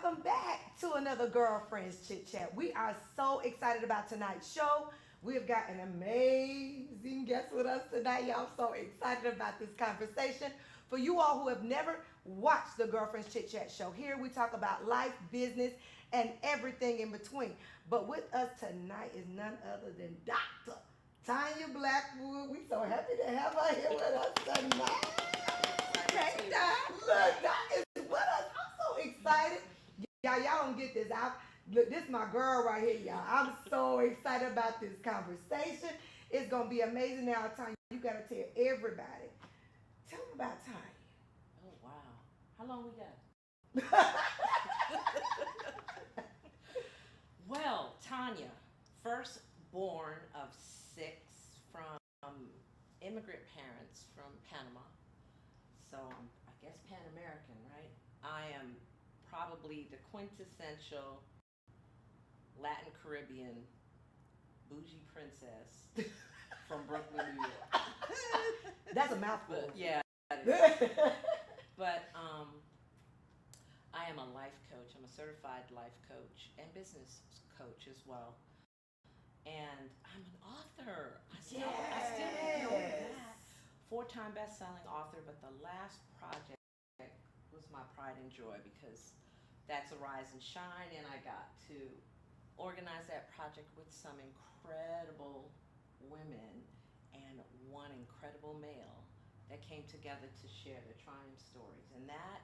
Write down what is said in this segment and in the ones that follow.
Welcome back to another Girlfriends Chit Chat. We are so excited about tonight's show. We've got an amazing guest with us tonight. Y'all, I'm so excited about this conversation. For you all who have never watched the Girlfriends Chit Chat show, here we talk about life, business, and everything in between. But with us tonight is none other than Dr. Tanya Blackwood. We so happy to have her here with us tonight. Hey, Doc. Look, Doc is with us. I'm so excited. Y'all don't get this. Look, this is my girl right here, y'all. I'm so excited about this conversation. It's gonna be amazing. Now, Tanya, you gotta tell everybody. Tell them about Tanya. Oh wow. How long we got? Well, Tanya, first born of six from immigrant parents from Panama. So I guess Pan American, right? I am probably the quintessential Latin Caribbean bougie princess from Brooklyn, New York. That's a mouthful. But yeah, it is. But I am a life coach. I'm a certified life coach and business coach as well. And I'm an author. I still know that. Four-time best-selling author, but the last project was my pride and joy because that's a rise and shine, and I got to organize that project with some incredible women and one incredible male that came together to share their triumph stories, and that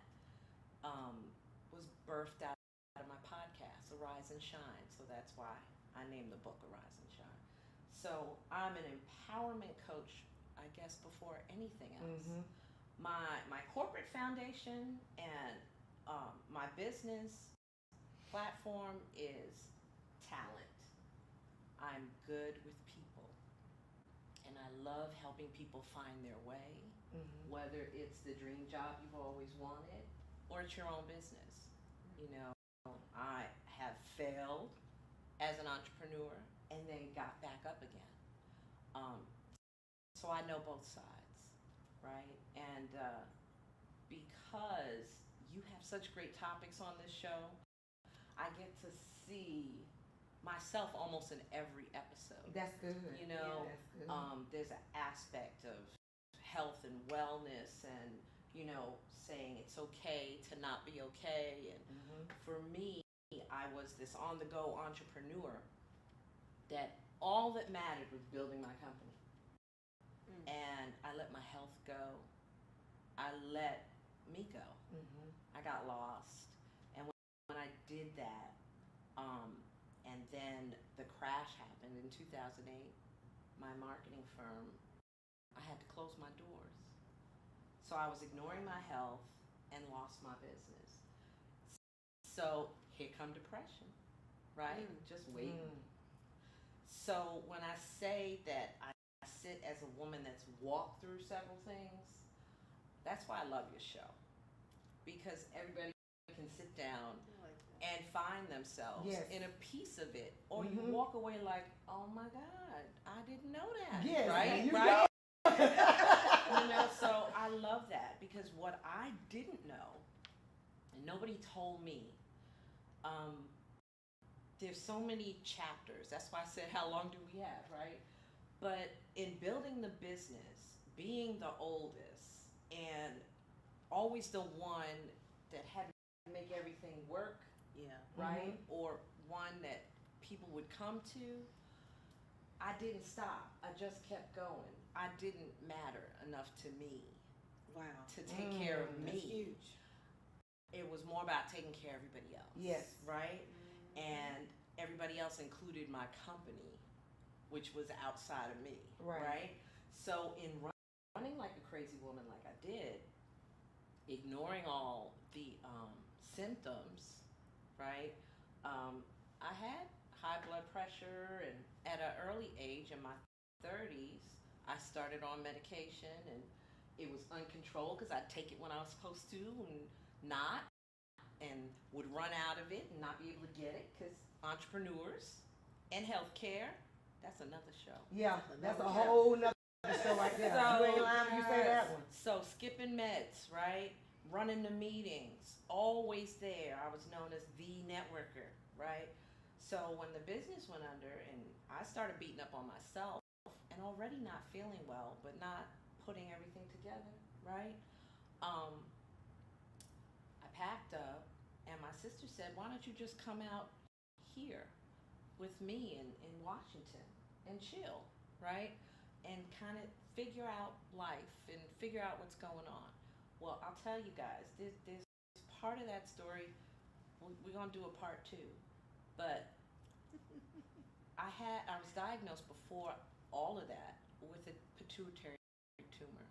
was birthed out of my podcast, Arise and Shine. So that's why I named the book Arise and Shine. So I'm an empowerment coach, I guess, before anything else. Mm-hmm. My corporate foundation and my business platform is talent. I'm good with people, and I love helping people find their way, whether it's the dream job you've always wanted or it's your own business. You know, I have failed as an entrepreneur and then got back up again. Um, so I know both sides, right? And because you have such great topics on this show, I get to see myself almost in every episode. That's good. You know, yeah, that's good. there's an aspect of health and wellness and, you know, saying it's okay to not be okay. And for me, I was this on the go entrepreneur that all that mattered was building my company. And I let my health go. I let me go. I got lost. And when I did that, and then the crash happened in 2008, my marketing firm, I had to close my doors. So I was ignoring my health and lost my business. So here come depression, right? Just waiting. So when I say that I sit as a woman that's walked through several things, that's why I love your show. Because everybody can sit down and find themselves in a piece of it. Or you walk away like, oh my God, I didn't know that. Yes, right? You Right? You know, so I love that because what I didn't know, and nobody told me, there's so many chapters. That's why I said, how long do we have, right? But in building the business, being the oldest, and always the one that had to make everything work, right? Or one that people would come to, I didn't stop. I just kept going. I didn't matter enough to me. Wow. To take care of me. That's huge. It was more about taking care of everybody else. Yes. Right? And everybody else included my company, which was outside of me. Right? So in running like a crazy woman like I did, ignoring all the symptoms, right? I had high blood pressure, and at an early age in my 30s, I started on medication, and it was uncontrolled because I'd take it when I was supposed to and not, and would run out of it and not be able to get it because entrepreneurs and healthcare, that's another show. Yeah, that's a whole nother show right there. So, you ain't lying when you say that one. So skipping meds, right? running the meetings, always there. I was known as the networker, right? So when the business went under and I started beating up on myself and already not feeling well, but not putting everything together, right? Um, I packed up and my sister said, "Why don't you just come out here with me in Washington and chill, right? And kind of figure out life and figure out what's going on." Well, I'll tell you guys, there's part of that story. We're gonna do a part two, but I was diagnosed before all of that with a pituitary tumor,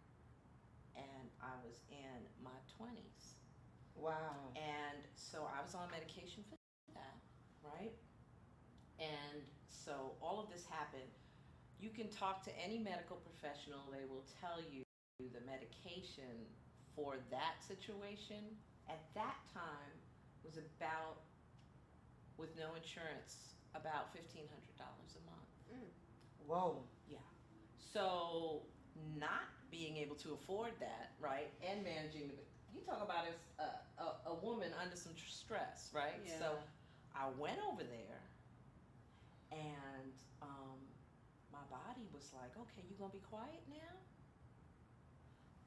and I was in my 20s, Wow. and so I was on medication for that, right? And so all of this happened. You can talk to any medical professional, they will tell you the medication for that situation at that time was about, with no insurance, about $1,500 a month. Mm. Whoa. Yeah. So not being able to afford that, right, and managing the, you talk about as a woman under some stress, right? Yeah. So I went over there, and my body was like, "Okay, you gonna be quiet now?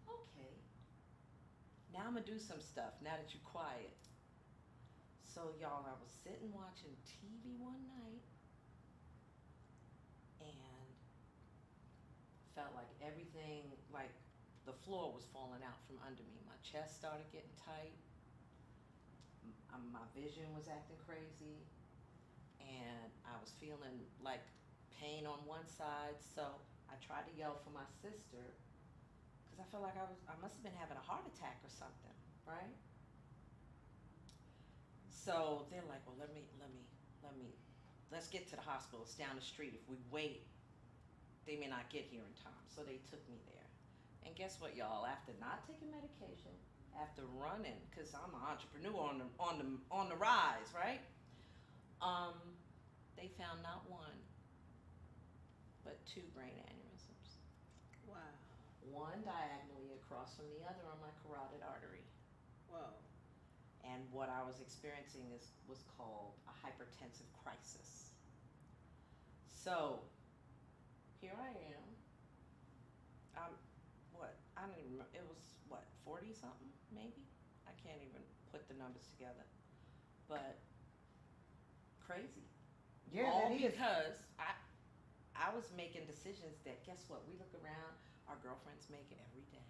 Okay. Now I'm gonna do some stuff. Now that you're quiet." So y'all, I was sitting watching TV one night, and felt like everything, like the floor was falling out from under me. My chest started getting tight. My vision was acting crazy, and I was feeling like pain on one side. So I tried to yell for my sister because I felt like I must have been having a heart attack or something, right? So they're like, "Well, let's get to the hospital. It's down the street. If we wait, they may not get here in time." So they took me there. And guess what, y'all? After not taking medication, after running, cause I'm an entrepreneur on the rise, right? Um, they found not one, but two brain aneurysms. Wow. One diagonally across from the other on my carotid artery. Whoa. And what I was experiencing was called a hypertensive crisis. So here I am. I don't even remember. It was what, 40 something, maybe? I can't even put the numbers together. But crazy. Yeah, All that is. because I was making decisions that, guess what? We look around, our girlfriends make it every day.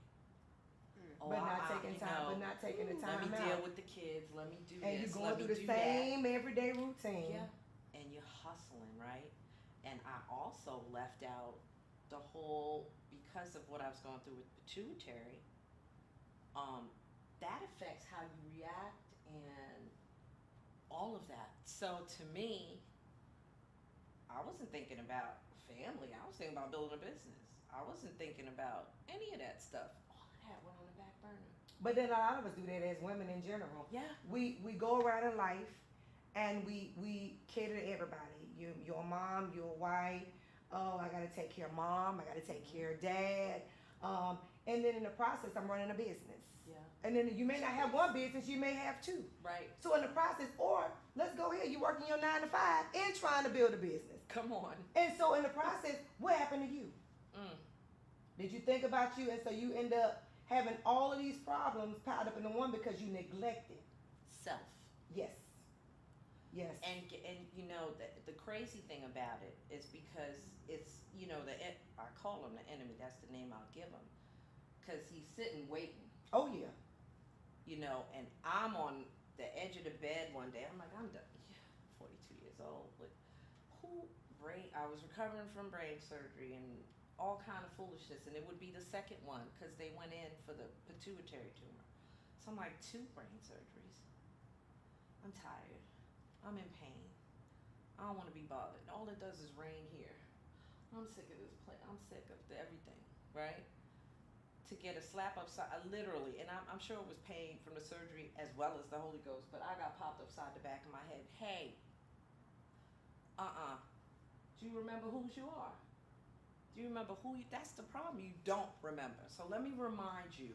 Mm. But not taking you time, know, but not taking the time let me out. deal with the kids. Let me do And this. you're going let through me the do same everyday routine. that. Yeah. And you're hustling, right? And I also left out the whole, because of what I was going through with pituitary, that affects how you react and all of that. So to me, I wasn't thinking about family. I was thinking about building a business. I wasn't thinking about any of that stuff. All of that went on the back burner. But then a lot of us do that as women in general. Yeah. We go around in life and we cater to everybody. You're a mom, you're a wife. Oh, I gotta take care of mom. I gotta take care of dad. And then in the process, I'm running a business. Yeah. And then you may not have one business, you may have two. Right. So in the process, or let's go here, you working your 9 to 5 and trying to build a business. Come on. And so in the process, what happened to you? Did you think about you? And so you end up having all of these problems piled up into one because you neglected Self. Yes. Yes. And you know, the crazy thing about it is because it's, you know, I call him the enemy. That's the name I'll give him, because he's sitting waiting. Oh yeah. You know, and I'm on the edge of the bed one day. I'm like, I'm done. Yeah, 42 years old. But I was recovering from brain surgery and all kind of foolishness, and it would be the second one because they went in for the pituitary tumor. So I'm like, 2 brain surgeries. I'm tired. I'm in pain. I don't want to be bothered. All it does is rain here. I'm sick of this place. I'm sick of everything, right? To get a slap upside, literally, and I'm sure it was pain from the surgery as well as the Holy Ghost, but I got popped upside the back of my head. Hey, do you remember whose you are? Do you remember who you, that's the problem, you don't remember. So let me remind you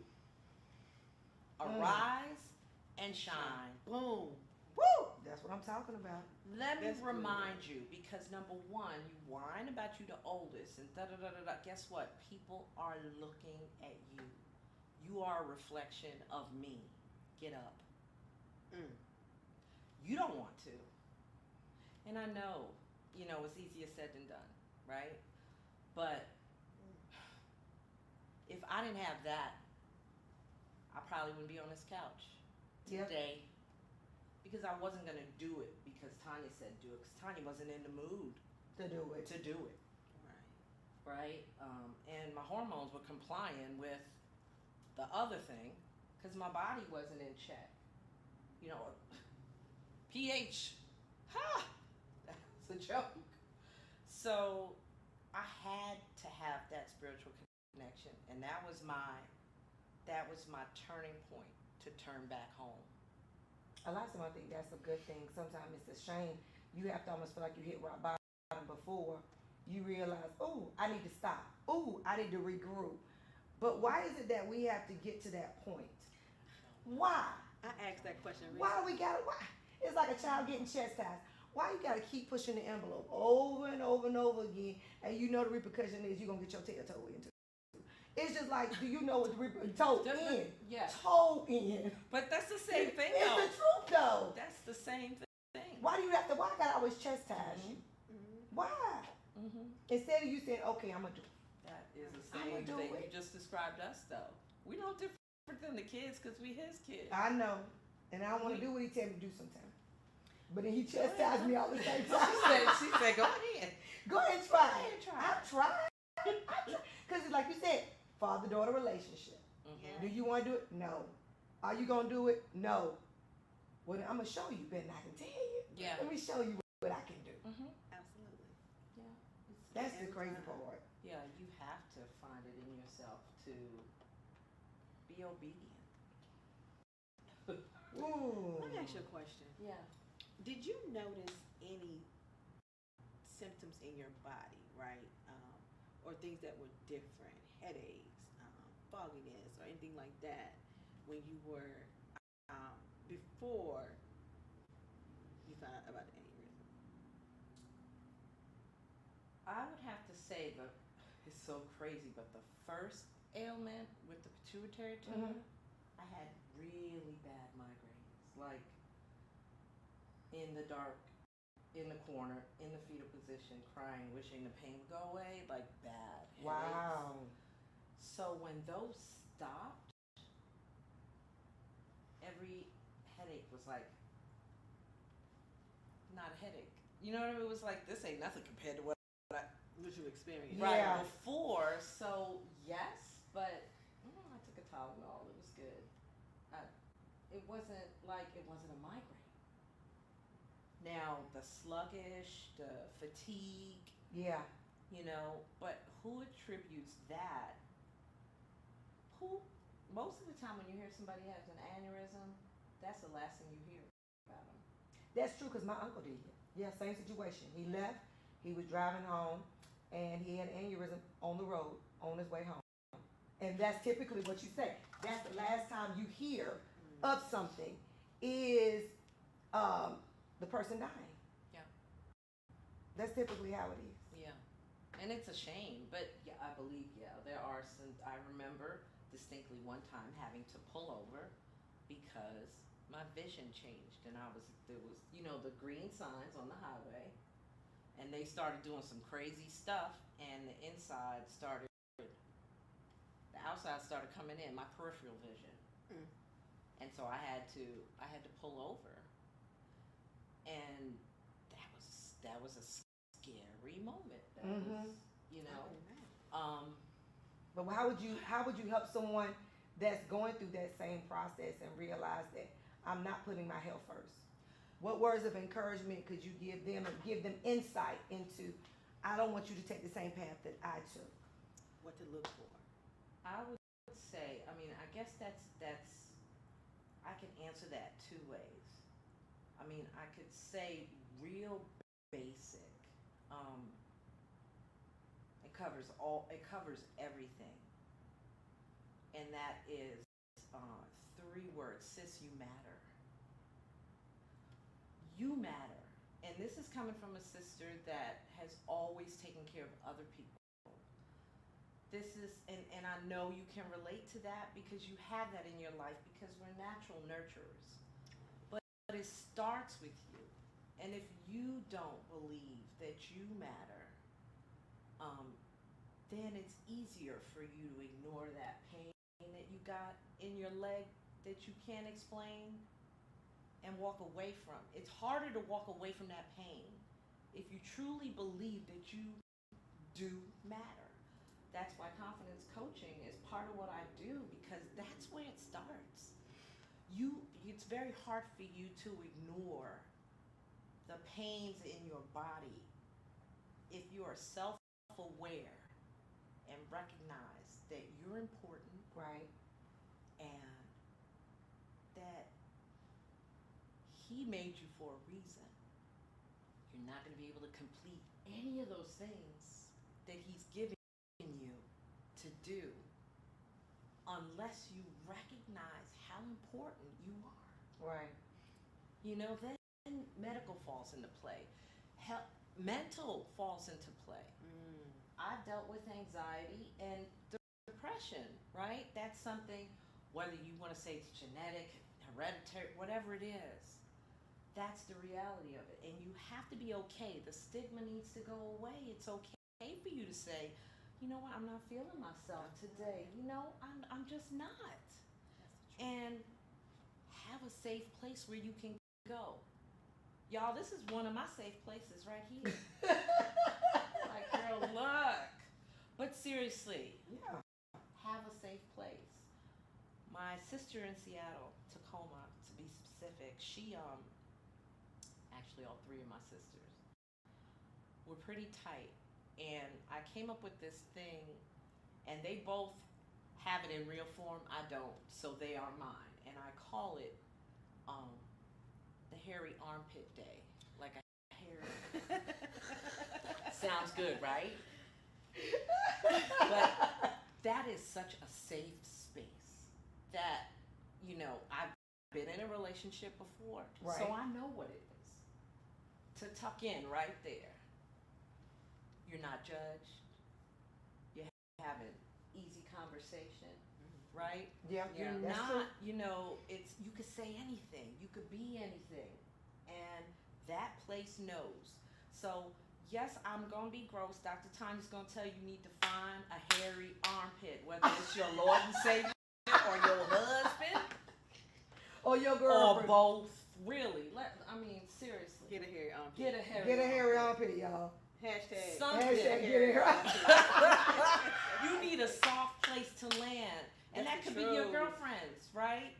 Arise and shine. Boom. Woo! That's what I'm talking about. Let me That's remind you, because number one, you whine about you the oldest and da da da da da. Guess what? People are looking at you. You are a reflection of me. Get up. Mm. You don't want to. And I know, it's easier said than done, right? But if I didn't have that, I probably wouldn't be on this couch Yep. today. Because I wasn't going to do it because Tanya said do it. Because Tanya wasn't in the mood To do it. to do it, right? And my hormones were complying with the other thing because my body wasn't in check. pH, ha, that's a joke. So I had to have that spiritual connection, and that was my turning point to turn back home. A lot of times I think that's a good thing. Sometimes it's a shame. You have to almost feel like you hit rock bottom before you realize, oh, I need to stop. Oh, I need to regroup. But why is it that we have to get to that point? Why? I asked that question recently. Why do we gotta? Why? It's like a child getting chastised. Why you gotta keep pushing the envelope over and over and over again, and you know the repercussion is you're gonna get your tail toe into. It's just like, do you know what the toe in? Yeah. Toe in. But that's the same thing, It's though. the truth, though. That's the same thing. Why do you have to? Why I gotta always chastise you? Mm-hmm. Why? Mm-hmm. Instead of you saying, okay, I'm gonna do it. That is the I'ma same do thing it. you just described us, though. We no different than the kids because we his kids. I know, and I don't want to do what he tell me to do sometimes. But then he chastised me all the same time. She said, go ahead. Go ahead and try. Go ahead and try. I'm trying. Because like you said, father-daughter relationship. Mhm. Do you want to do it? No. Are you gonna do it? No. Well, then I'm gonna show you. Better than I can tell you. Yeah. Let me show you what I can do. Mm-hmm. Absolutely. Yeah. That's the Every crazy time. part. Yeah, you have to find it in yourself to be obedient. Ooh. Let me ask you a question. Yeah. Did you notice any symptoms in your body, right? Or things that were different, headaches, fogginess, or anything like that when you were before you found out about the aneurysm? I would have to say it's so crazy, but the first ailment with the pituitary tumor, I had really bad migraines, like in the dark, in the corner, in the fetal position, crying, wishing the pain would go away, like bad headaches. Wow. So when those stopped, every headache was like not a headache. You know what I mean? It was like, this ain't nothing compared to what What you experienced? Yeah. right before. So yes, but I took a Tylenol. It was good. It wasn't a migraine. Now the sluggish, the fatigue, Yeah. but who attributes that? Most of the time when you hear somebody has an aneurysm, that's the last thing you hear about them. That's true because my uncle did. Yeah, same situation. He left. He was driving home, and he had an aneurysm on the road on his way home. And that's typically what you say. That's the last time you hear of something is the person dying. Yeah. That's typically how it is. Yeah, and it's a shame, but yeah, I believe there are some. I remember distinctly one time having to pull over because my vision changed, and there was the green signs on the highway, and they started doing some crazy stuff, and the outside started coming in, my peripheral vision, and so I had to pull over, and that was a scary moment. That was, But how would you help someone that's going through that same process and realize that I'm not putting my health first? What words of encouragement could you give them and give them insight into, I don't want you to take the same path that I took? What to look for? I would say, I guess that's I can answer that two ways. I could say real basic. It covers everything, and that is 3 words. Sis, you matter. You matter. And this is coming from a sister that has always taken care of other people. This is, and I know you can relate to that because you have that in your life because we're natural nurturers. But it starts with you. And if you don't believe that you matter, then it's easier for you to ignore that pain that you got in your leg that you can't explain and walk away from. It's harder to walk away from that pain if you truly believe that you do matter. That's why confidence coaching is part of what I do because that's where it starts. It's very hard for you to ignore the pains in your body if you are self-aware and recognize that you're important, Right. and that he made you for a reason. You're not going to be able to complete any of those things that he's giving you to do unless you recognize how important you are. Right. You know, then medical falls into play. Mental falls into play. I've dealt with anxiety and depression, right? That's something, whether you want to say it's genetic, hereditary, whatever it is, that's the reality of it. And you have to be okay. The stigma needs to go away. It's okay for you to say, you know what, I'm not feeling myself today. You know, I'm just not. And have a safe place where you can go. Y'all, this is one of my safe places right here. Like, girl, look. But seriously, Yeah. have a safe place. My sister in Seattle, Tacoma, to be specific, she, actually all 3 of my sisters, were pretty tight. And I came up with this thing, and they both have it in real form. I don't, so they are mine. And I call it the hairy armpit day. Like a hairy. Sounds good, right? But that is such a safe space that, you know, I've been in a relationship before, Right. so I know what it is to tuck in right there. You're not judged. You're having easy conversation, right? Yeah. Yeah. You're That's not, true. you know, you could say anything. You could be anything. And that place knows. So, yes, I'm going to be gross. Dr. Tanya's going to tell you need to find a hairy armpit, whether it's your Lord and Savior or your husband Or your or girlfriend. both. Really. I mean, seriously. Get a hairy armpit. Get a hairy Get a hairy armpit, y'all. Hashtag. Something. Hashtag Get a get a hairy hairy armpit. You need a soft place to land. And that That's could be your true. girlfriend's, right?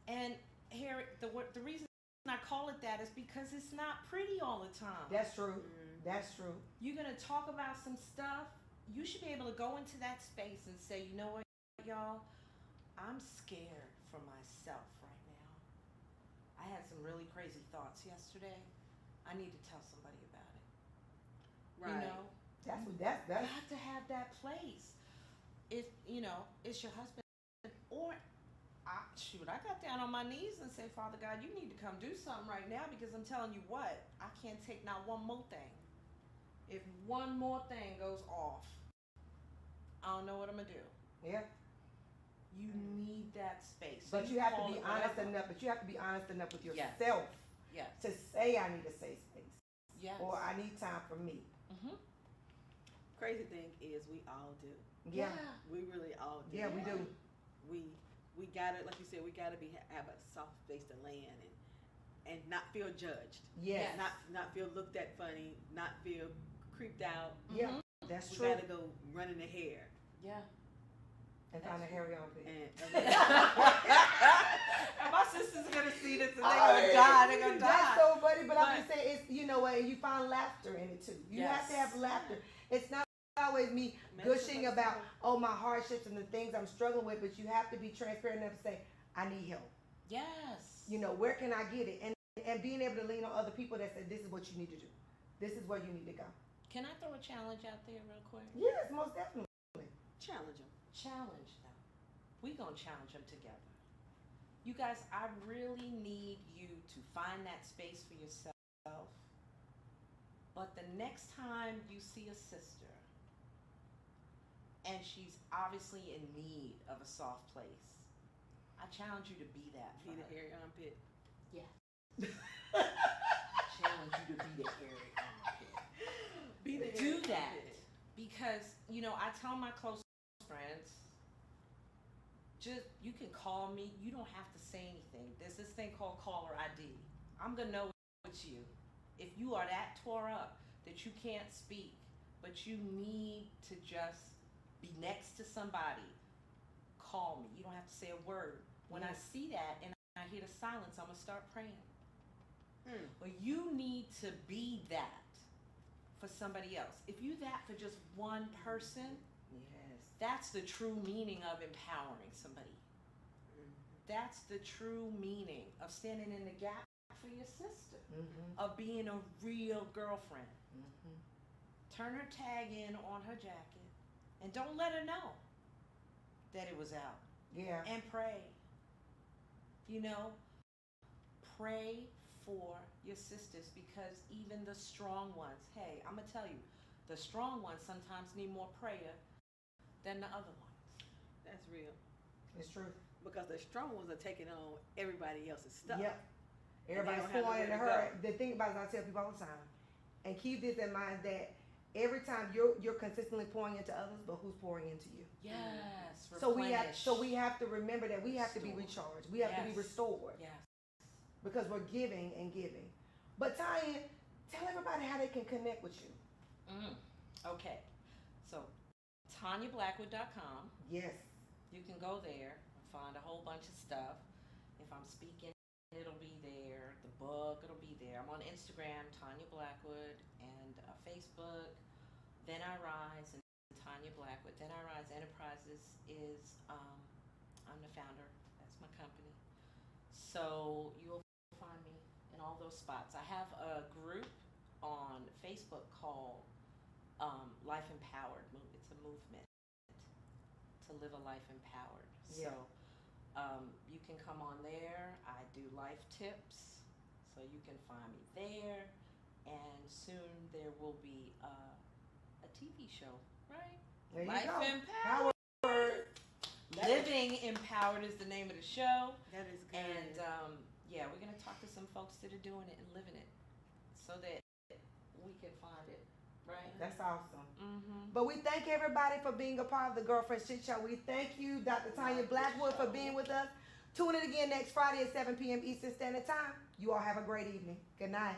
And here, the reason I call it that is because it's not pretty all the time. That's true. That's true. You're going to talk about some stuff. You should be able to go into that space and say, you know what, y'all? I'm scared for myself right now. I had some really crazy thoughts yesterday. I need to tell somebody about it. Right. You know? That's You have to have that place. If, you know, it's your husband. Or, I got down on my knees and say, Father God, you need to come do something right now because I'm telling you what, I can't take not one more thing. If one more thing goes off, I don't know what I'm going to do. Yeah. You need that space. But you have to call be it honest whatever. enough. But you have to be honest enough with Yes. yourself Yes. to say I need a safe space Yes. or I need time for me. Mm-hmm. Crazy thing is we all do. Yeah. We really all do. Yeah, we do. We gotta, like you said, we gotta have a soft space to land and not feel judged. Yes. Not feel looked at funny. Not feel creeped out. Yeah. Mhm. That's We true. gotta go running the hair. Yeah. And find a hairy armpit. And My sister's going to see this and they're I going to mean, die. They're going to die. That's so funny, but I'm But- just saying, it's, you know what, and you find laughter in it too. You have to have Yes. laughter. It's not always me gushing about, oh, my hardships and the things I'm struggling with, but you have to be transparent enough to say, I need help. Yes. You know, where can I get it? And being able to lean on other people that say, this is what you need to do. This is where you need to go. Can I throw a challenge out there real quick? Yes, most definitely. challenge them. Challenge them. We gonna challenge them together. You guys, I really need you to find that space for yourself. But the next time you see a sister and she's obviously in need of a soft place, I challenge you to be that for Be the her. hairy armpit. Yeah. Challenge you to be the hairy armpit. Be the Do hairy that. armpit. Because, I tell my close friends, just, you can call me. You don't have to say anything. There's this thing called caller ID. I'm going to know it's you. If you are that tore up that you can't speak, but you need to just be next to somebody, call me. You don't have to say a word. When I see that and I hear the silence, I'm going to start praying. But you need to be that for somebody else. If you that for just one person, Yes. that's the true meaning of empowering somebody. That's the true meaning of standing in the gap for your sister, of being a real girlfriend. Turn her tag in on her jacket and don't let her know that it was out. Yeah. And pray. Pray for your sisters, because even the strong ones, hey, I'm going to tell you, the strong ones sometimes need more prayer than the other ones. That's real. It's true. Because the strong ones are taking on everybody else's stuff. Yep. Everybody's pouring into her. The thing about it, I tell people all the time, and keep this in mind, that every time you're consistently pouring into others, but who's pouring into you? Yes. So we have to remember that we have to be recharged. We have to be restored. Yes. Because we're giving and giving. But Tanya, tell everybody how they can connect with you. Okay. So TanyaBlackwood.com. Yes. You can go there and find a whole bunch of stuff. If I'm speaking, it'll be there. The book, it'll be there. I'm on Instagram, Tanya Blackwood, and Facebook. Then I Rise and Tanya Blackwood. Then I Rise Enterprises is I'm the founder. That's my company. So you'll find me in all those spots. I have a group on Facebook called Life Empowered. It's a movement to live a life empowered. Yeah. So you can come on there. I do life tips, so you can find me there. And soon there will be a TV show, right? There you Life go. Empowered. Living Empowered is the name of the show. That is good. And we're going to talk to some folks that are doing it and living it so that we can find it, right? That's awesome. But we thank everybody for being a part of the Girlfriend Chit Show. We thank you, Dr. Tanya Blackwood, for being with us. Tune in again next Friday at 7 p.m. Eastern Standard Time. You all have a great evening. Good night.